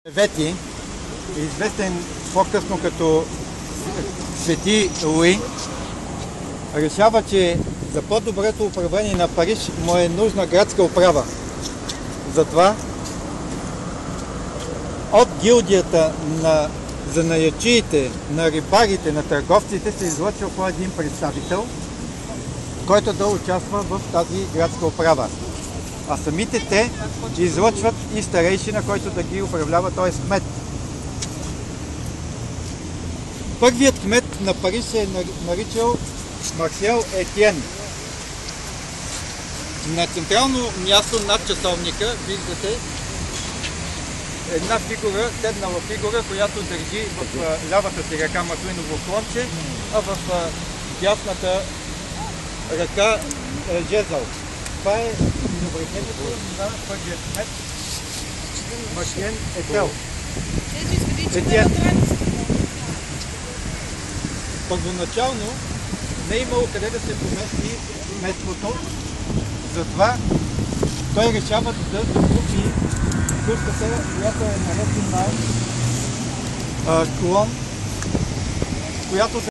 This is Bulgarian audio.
Вети, известен по-късно като Свети Луи, решава, че за по-доброто управление на Париж му е нужна градска управа. Затова от гилдията на занаятчиите, на рибарите, на търговците се излъчва по един представител, който да участва в тази градска управа. А самите те излъчват и старейшина, който да ги управлява, т.е. кмет. Първият кмет на Париж се е наричал Марсел Етиен. На централно място над часовника виждате една фигура, седнала фигура, която държи в лявата си ръка маслиново клонче, а в дясната ръка жезъл. Това е изобретението на първият кмет Марсел Етиен. Първоначално не е имало къде да се помести кметството, затова той решава да закупи куската, която е наречена клон, която се